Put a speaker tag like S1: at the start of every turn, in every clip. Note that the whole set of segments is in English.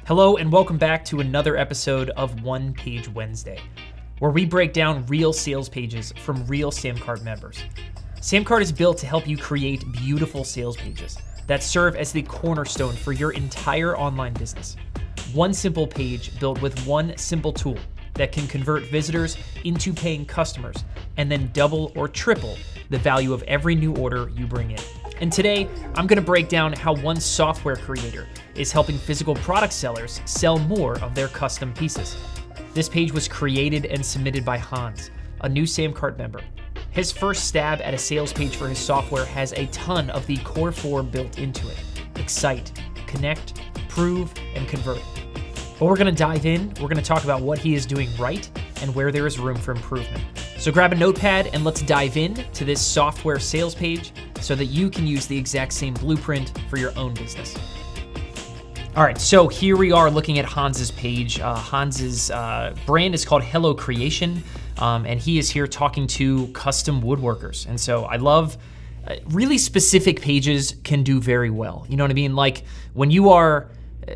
S1: Hello and welcome back to another episode of One Page Wednesday, where we break down real sales pages from real Samcart members. Samcart is built to help you create beautiful sales pages that serve as the cornerstone for your entire online business. One simple page built with one simple tool that can convert visitors into paying customers and then double or triple the value of every new order you bring in. And today, I'm gonna break down how one software creator is helping physical product sellers sell more of their custom pieces. This page was created and submitted by Hans, a new Samcart member. His first stab at a sales page for his software has a ton of the core four built into it: excite, connect, prove, and convert. But we're gonna dive in, we're gonna talk about what he is doing right and where there is room for improvement. So grab a notepad and let's dive in to this software sales page so that you can use the exact same blueprint for your own business. All right, so here we are looking at Hans's page. Hans's brand is called Hello Creation, and he is here talking to custom woodworkers. And so I love really specific pages can do very well. You know what I mean? Like when you are,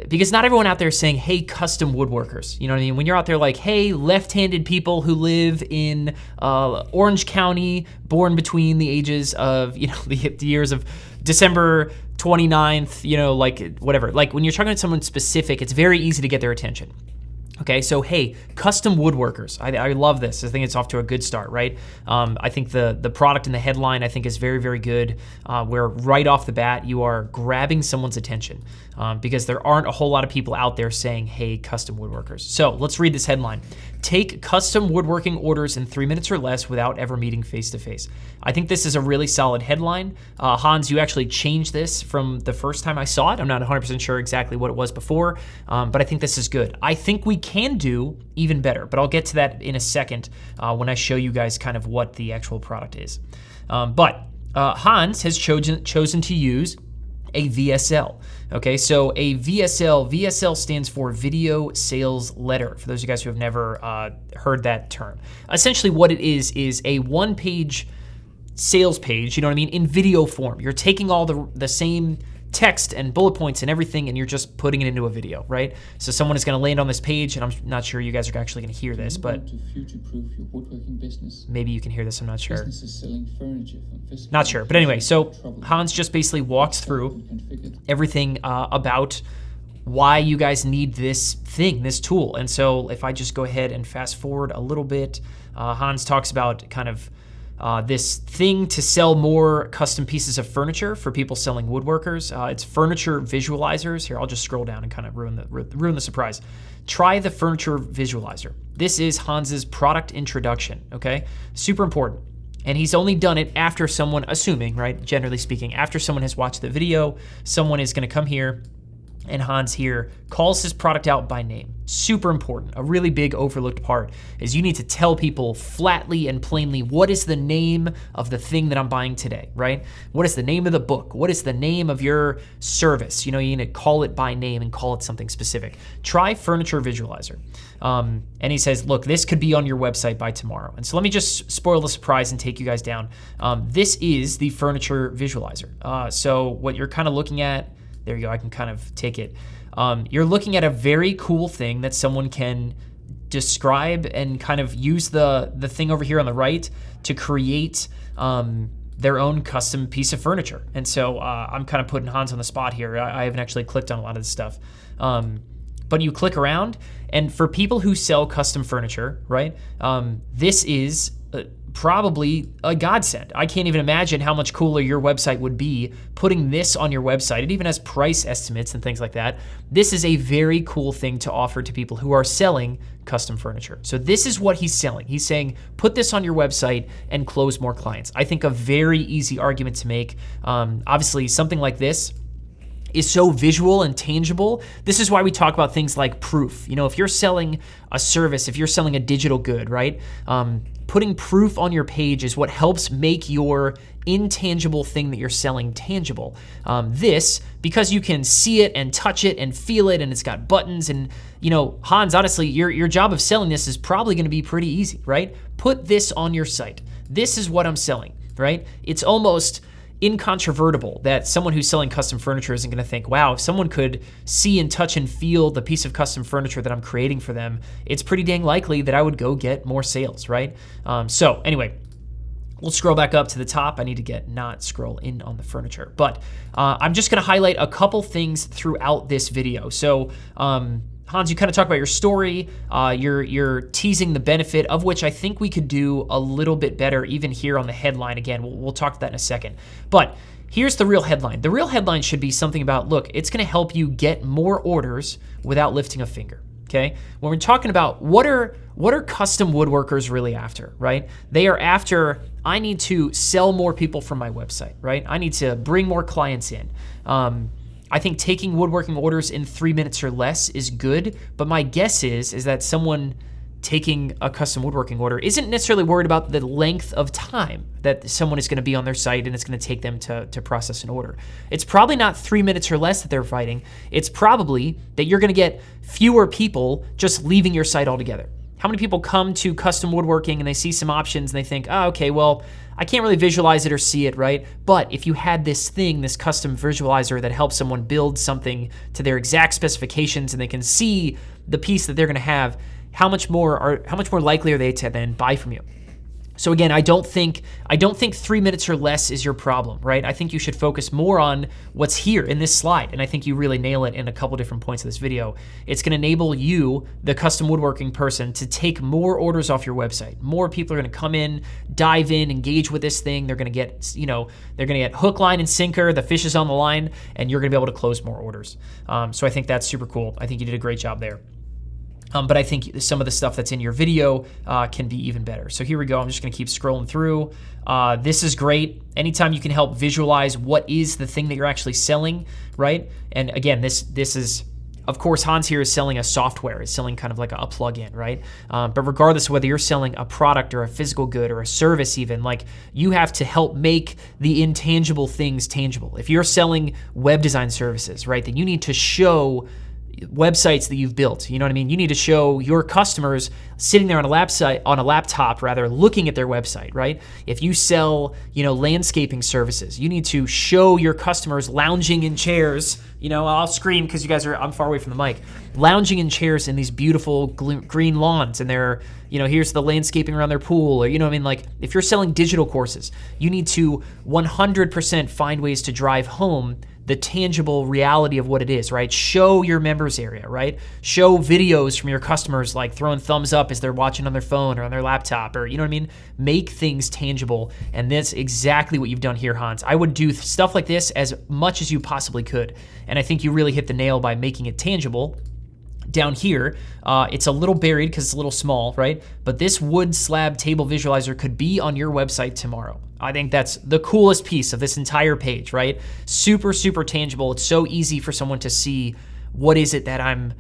S1: because not everyone out there is saying, hey, custom woodworkers. You know what I mean? When you're out there like, hey, left-handed people who live in Orange County, born between the ages of, the years of December 29th, like whatever. Like when you're talking to someone specific, it's very easy to get their attention. Okay, so hey, custom woodworkers. I love this. I think it's off to a good start, right? I think the product and the headline I think is very, very good, where right off the bat you are grabbing someone's attention because there aren't a whole lot of people out there saying, hey, custom woodworkers. So let's read this headline. Take custom woodworking orders in 3 minutes or less without ever meeting face-to-face. I think this is a really solid headline. Hans, you actually changed this from the first time I saw it. I'm not 100% sure exactly what it was before, but I think this is good. I think we can do even better, but I'll get to that in a second when I show you guys kind of what the actual product is. But Hans has chosen to use a VSL. Okay, so a VSL stands for Video Sales Letter, for those of you guys who have never heard that term. Essentially what it is a one-page sales page, you know what I mean, in video form. You're taking all the same text and bullet points and everything, and you're just putting it into a video, right? So someone is going to land on this page, and I'm not sure you guys are actually going to hear this, but
S2: to future-proof your woodworking business.
S1: Maybe you can hear this. I'm not sure.
S2: Businesses selling furniture from physical.
S1: Not sure, but anyway, so Hans just basically walks through everything about why you guys need this thing, this tool. And so if I just go ahead and fast forward a little bit, Hans talks about kind of this thing to sell more custom pieces of furniture for people selling woodworkers. It's furniture visualizers. Here, I'll just scroll down and kind of ruin the surprise. Try the furniture visualizer. This is Hans's product introduction, okay? Super important. And he's only done it after someone, assuming, right, generally speaking, after someone has watched the video, someone is gonna come here, and Hans here calls his product out by name. Super important. A really big overlooked part is you need to tell people flatly and plainly what is the name of the thing that I'm buying today, right? What is the name of the book? What is the name of your service? You need to call it by name and call it something specific. Try Furniture Visualizer. And he says, look, this could be on your website by tomorrow. And so let me just spoil the surprise and take you guys down. This is the Furniture Visualizer. So what you're kind of looking at, there you go, I can kind of take it. You're looking at a very cool thing that someone can describe and kind of use the thing over here on the right to create their own custom piece of furniture. And so I'm kind of putting Hans on the spot here. I haven't actually clicked on a lot of this stuff. But you click around, and for people who sell custom furniture, right, this is probably a godsend. I can't even imagine how much cooler your website would be putting this on your website. It even has price estimates and things like that. This is a very cool thing to offer to people who are selling custom furniture. So this is what he's selling. He's saying, put this on your website and close more clients. I think a very easy argument to make. Obviously, something like this is so visual and tangible. This is why we talk about things like proof. If you're selling a service, if you're selling a digital good, right? Putting proof on your page is what helps make your intangible thing that you're selling tangible. This, because you can see it and touch it and feel it, and it's got buttons, and Hans, honestly, your job of selling this is probably gonna be pretty easy, right? Put this on your site. This is what I'm selling, right? It's almost, incontrovertible that someone who's selling custom furniture isn't going to think, wow, if someone could see and touch and feel the piece of custom furniture that I'm creating for them, it's pretty dang likely that I would go get more sales, right? So anyway, we'll scroll back up to the top. I need to not scroll in on the furniture, but I'm just going to highlight a couple things throughout this video. So Hans, you kind of talk about your story. You're teasing the benefit, of which I think we could do a little bit better even here on the headline. Again, we'll talk to that in a second. But here's the real headline. The real headline should be something about, look, it's going to help you get more orders without lifting a finger. Okay? When we're talking about what are custom woodworkers really after, right? They are after, I need to sell more people from my website, right? I need to bring more clients in. I think taking woodworking orders in 3 minutes or less is good, but my guess is that someone taking a custom woodworking order isn't necessarily worried about the length of time that someone is going to be on their site and it's going to take them to process an order. It's probably not 3 minutes or less that they're fighting. It's probably that you're going to get fewer people just leaving your site altogether. How many people come to custom woodworking and they see some options and they think, oh, okay, well, I can't really visualize it or see it, right? But if you had this thing, this custom visualizer that helps someone build something to their exact specifications and they can see the piece that they're going to have, how much more likely are they to then buy from you? So again, I don't think 3 minutes or less is your problem, right? I think you should focus more on what's here in this slide, and I think you really nail it in a couple different points of this video. It's going to enable you, the custom woodworking person, to take more orders off your website. More people are going to come in, dive in, engage with this thing. They're going to get, they're going to get hook, line, and sinker. The fish is on the line, and you're going to be able to close more orders. So I think that's super cool. I think you did a great job there. But I think some of the stuff that's in your video can be even better. So here we go. I'm just going to keep scrolling through. This is great. Anytime you can help visualize what is the thing that you're actually selling, right? And again, this is, of course, Hans here is selling a software. Is selling kind of like a plug-in, right? But regardless of whether you're selling a product or a physical good or a service even, like you have to help make the intangible things tangible. If you're selling web design services, right, then you need to show websites that you've built. You know what I mean? You need to show your customers sitting there on a laptop, looking at their website, right? If you sell, landscaping services, you need to show your customers lounging in chairs. I'll scream because I'm far away from the mic. Lounging in chairs in these beautiful green lawns, and they're, here's the landscaping around their pool, or Like if you're selling digital courses, you need to 100% find ways to drive home the tangible reality of what it is, right? Show your members area, right? Show videos from your customers, like throwing thumbs up as they're watching on their phone or on their laptop, or Make things tangible, and that's exactly what you've done here, Hans. I would do stuff like this as much as you possibly could, and I think you really hit the nail by making it tangible. Down here, it's a little buried because it's a little small, right? But this wood slab table visualizer could be on your website tomorrow. I think that's the coolest piece of this entire page, right? Super, super tangible. It's so easy for someone to see what is it that I'm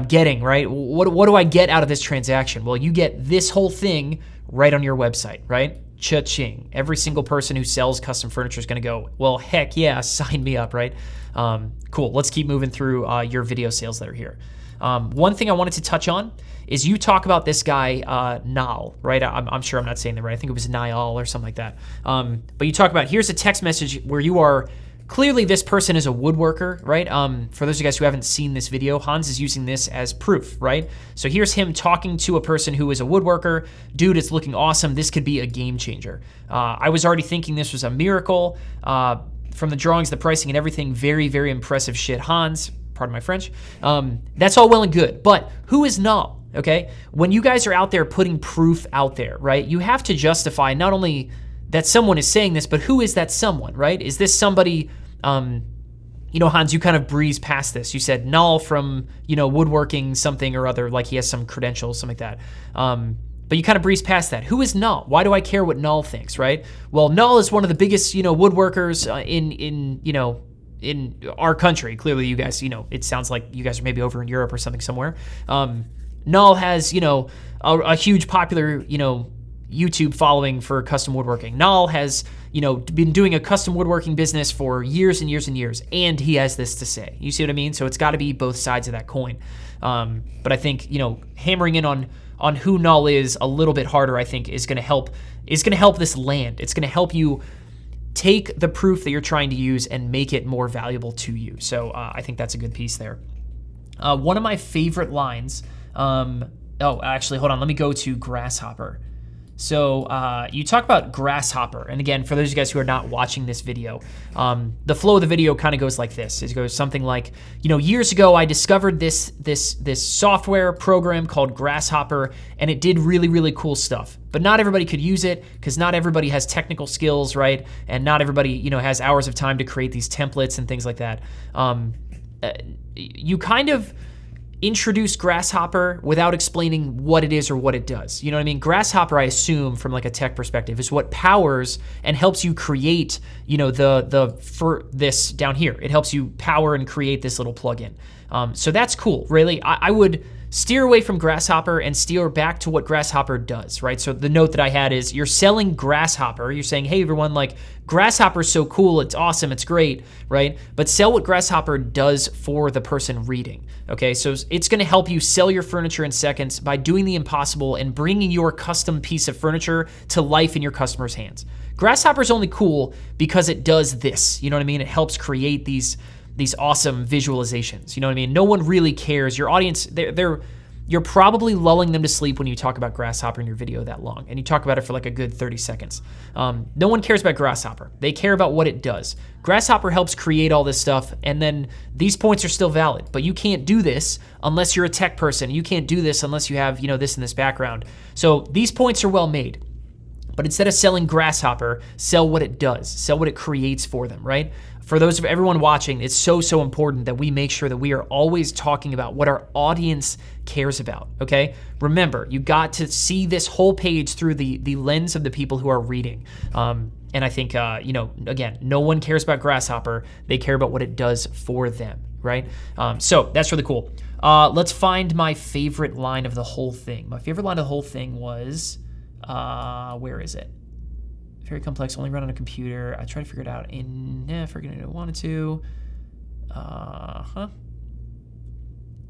S1: getting, right? What do I get out of this transaction? Well, you get this whole thing right on your website, right? Cha-ching. Every single person who sells custom furniture is going to go, well, heck yeah, sign me up, right? Cool. Let's keep moving through your video sales that are here. One thing I wanted to touch on is you talk about this guy, Nal, right? I'm sure I'm not saying that right. I think it was Niall or something like that. But you talk about, here's a text message where you are, clearly this person is a woodworker, right? For those of you guys who haven't seen this video, Hans is using this as proof, right? So here's him talking to a person who is a woodworker. Dude, it's looking awesome. This could be a game changer. I was already thinking this was a miracle. From the drawings, the pricing, and everything, very, very impressive shit, Hans. Pardon my French. That's all well and good, but who is Nal, okay? When you guys are out there putting proof out there, right, you have to justify not only that someone is saying this, but who is that someone, right? Is this somebody, Hans, you kind of breezed past this. You said Nal from, woodworking something or other, like he has some credentials, something like that. But you kind of breeze past that. Who is Nal? Why do I care what Nal thinks, right? Well, Nal is one of the biggest, woodworkers in our country. Clearly, you guys, it sounds like you guys are maybe over in Europe or something somewhere. Nal has, a huge popular, YouTube following for custom woodworking. Nal has, been doing a custom woodworking business for years and years and years, and he has this to say. You see what I mean? So it's got to be both sides of that coin. But I think, hammering in on who Nal is a little bit harder, I think, is going to help this land. It's going to help you take the proof that you're trying to use and make it more valuable to you. So I think that's a good piece there. One of my favorite lines, actually, hold on, let me go to Grasshopper. So you talk about Grasshopper, and again, for those of you guys who are not watching this video, the flow of the video kind of goes like this. It goes something like, years ago I discovered this software program called Grasshopper, and it did really, really cool stuff. But not everybody could use it because not everybody has technical skills, right? And not everybody, has hours of time to create these templates and things like that. You kind of introduce Grasshopper without explaining what it is or what it does. You know what I mean? Grasshopper, I assume from like a tech perspective, is what powers and helps you create, for this down here. It helps you power and create this little plugin. So that's cool, really. I would steer away from Grasshopper and steer back to what Grasshopper does, right? So the note that I had is you're selling Grasshopper. You're saying, hey, everyone, like Grasshopper is so cool. It's awesome. It's great, right? But sell what Grasshopper does for the person reading, okay? So it's going to help you sell your furniture in seconds by doing the impossible and bringing your custom piece of furniture to life in your customer's hands. Grasshopper is only cool because it does this. You know what I mean? It helps create these awesome visualizations. You know what I mean? No one really cares. Your audience, you're probably lulling them to sleep when you talk about Grasshopper in your video that long, and you talk about it for like a good 30 seconds. No one cares about Grasshopper. They care about what it does. Grasshopper helps create all this stuff, and then these points are still valid, but you can't do this unless you're a tech person. You can't do this unless you have, this and this background. So these points are well made. But instead of selling Grasshopper, sell what it does, sell what it creates for them, right? For those of everyone watching, it's so important that we make sure that we are always talking about what our audience cares about, okay? Remember, you got to see this whole page through the lens of the people who are reading. And I think, again, no one cares about Grasshopper. They care about what it does for them, right? So that's really cool. Let's find my favorite line of the whole thing. My favorite line of the whole thing was... where is it? Very complex, only run on a computer. I tried to figure it out forgetting I wanted to.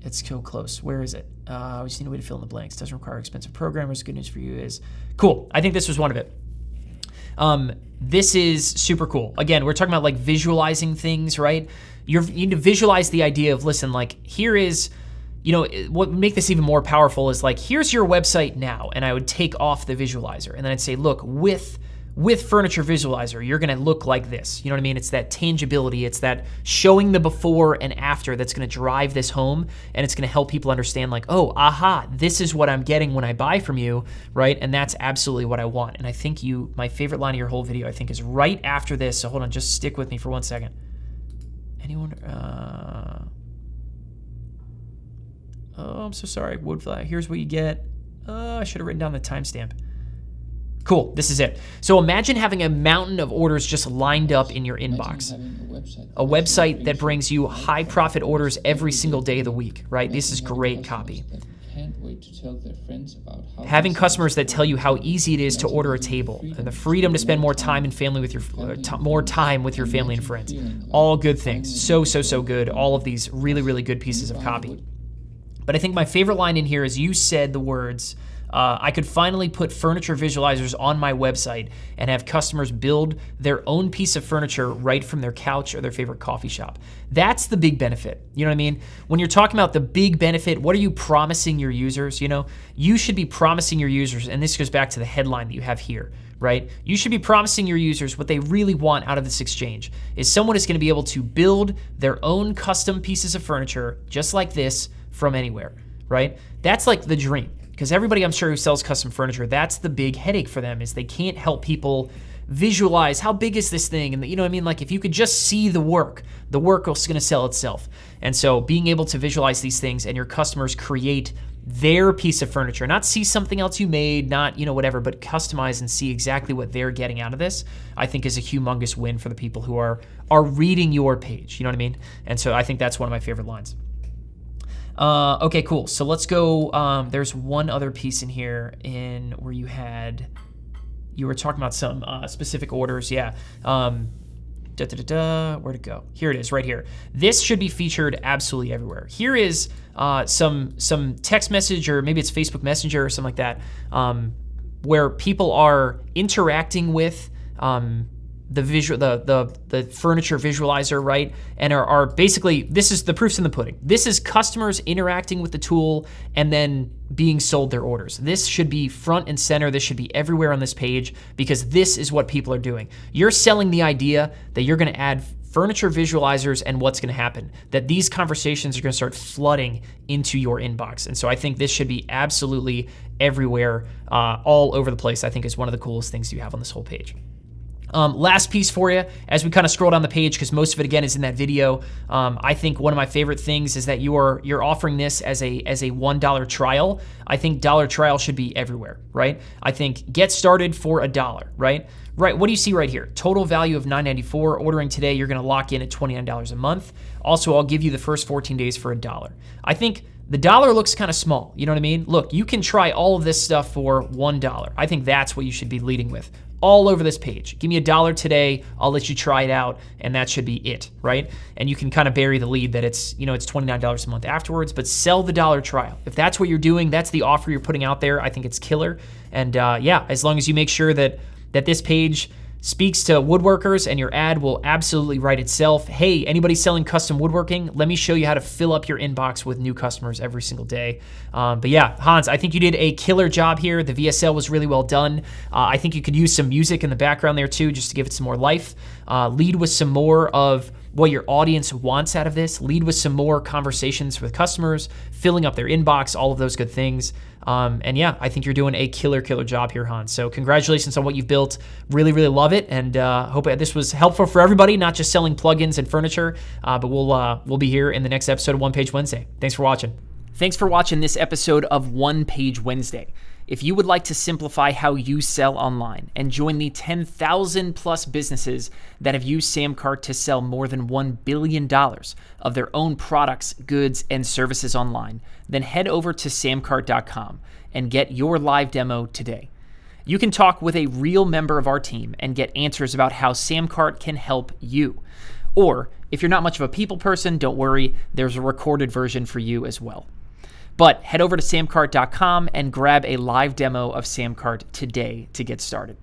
S1: It's so close. Where is it? We just need a way to fill in the blanks. Doesn't require expensive programmers. Good news for you is, cool. I think this was one of it. This is super cool. Again, we're talking about like visualizing things, right? You need to visualize the idea of, listen, like here is, what would make this even more powerful is like, here's your website now. And I would take off the visualizer and then I'd say, look, with Furniture Visualizer, you're gonna look like this. You know what I mean? It's that tangibility. It's that showing the before and after that's gonna drive this home, and it's gonna help people understand like, oh, aha, this is what I'm getting when I buy from you, right? And that's absolutely what I want. And I think my favorite line of your whole video, I think, is right after this. So hold on, just stick with me for 1 second. Anyone, oh, I'm so sorry, Woodfly. Here's what you get. I should have written down the timestamp. Cool, this is it. So imagine having a mountain of orders just lined up in your inbox. A website that brings you high profit orders every single day of the week, right? This is great copy. Having customers that tell you how easy it is to order a table, and the freedom to spend more time with your family and friends. All good things. So good. All of these really, really good pieces of copy. But I think my favorite line in here is you said the words, I could finally put furniture visualizers on my website and have customers build their own piece of furniture right from their couch or their favorite coffee shop. That's the big benefit. You know what I mean? When you're talking about the big benefit, what are you promising your users? You should be promising your users, and this goes back to the headline that you have here, right? You should be promising your users what they really want out of this exchange is someone is going to be able to build their own custom pieces of furniture just like this from anywhere, right? That's like the dream. Because everybody, I'm sure, who sells custom furniture, that's the big headache for them, is they can't help people visualize how big is this thing. And you know what I mean? Like if you could just see the work is gonna sell itself. And so being able to visualize these things and your customers create their piece of furniture, not see something else you made, not, whatever, but customize and see exactly what they're getting out of this, I think is a humongous win for the people who are reading your page. You know what I mean? And so I think that's one of my favorite lines. Okay, cool. So let's go. There's one other piece in here where you were talking about some specific orders. Yeah. Where'd it go? Here it is, right here. This should be featured absolutely everywhere. Here is some text message, or maybe it's Facebook Messenger or something like that, where people are interacting with the visual, the furniture visualizer, right? And are basically, this is the proof's in the pudding. This is customers interacting with the tool and then being sold their orders. This should be front and center. This should be everywhere on this page because this is what people are doing. You're selling the idea that you're going to add furniture visualizers, and what's going to happen, that these conversations are going to start flooding into your inbox. And so I think this should be absolutely everywhere, all over the place. I think is one of the coolest things you have on this whole page. Last piece for you, as we kind of scroll down the page, because most of it again is in that video. I think one of my favorite things is that you're offering this as a $1 trial. I think dollar trial should be everywhere, right? I think get started for $1, right? Right, what do you see right here? Total value of $9.94. Ordering today, you're going to lock in at $29 a month. Also, I'll give you the first 14 days for $1. I think the dollar looks kind of small. You know what I mean? Look, you can try all of this stuff for $1. I think that's what you should be leading with. All over this page. Give me $1 today, I'll let you try it out, and that should be it, right? And you can kind of bury the lead that it's $29 a month afterwards, but sell the dollar trial. If that's what you're doing, that's the offer you're putting out there, I think it's killer. And yeah, as long as you make sure that this page speaks to woodworkers and your ad will absolutely write itself. Hey, anybody selling custom woodworking? Let me show you how to fill up your inbox with new customers every single day. But yeah, Hans, I think you did a killer job here. The VSL was really well done. I think you could use some music in the background there too, just to give it some more life. Lead with some more of what your audience wants out of this. Lead with some more conversations with customers, filling up their inbox, all of those good things. And yeah, I think you're doing a killer job here, Hans. So congratulations on what you've built. Really love it, and hope this was helpful for everybody, not just selling plugins and furniture. But we'll be here in the next episode of One Page Wednesday. Thanks for watching. Thanks for watching this episode of One Page Wednesday. If you would like to simplify how you sell online and join the 10,000 plus businesses that have used Samcart to sell more than $1 billion of their own products, goods, and services online, then head over to samcart.com and get your live demo today. You can talk with a real member of our team and get answers about how Samcart can help you. Or if you're not much of a people person, don't worry, there's a recorded version for you as well. But head over to samcart.com and grab a live demo of Samcart today to get started.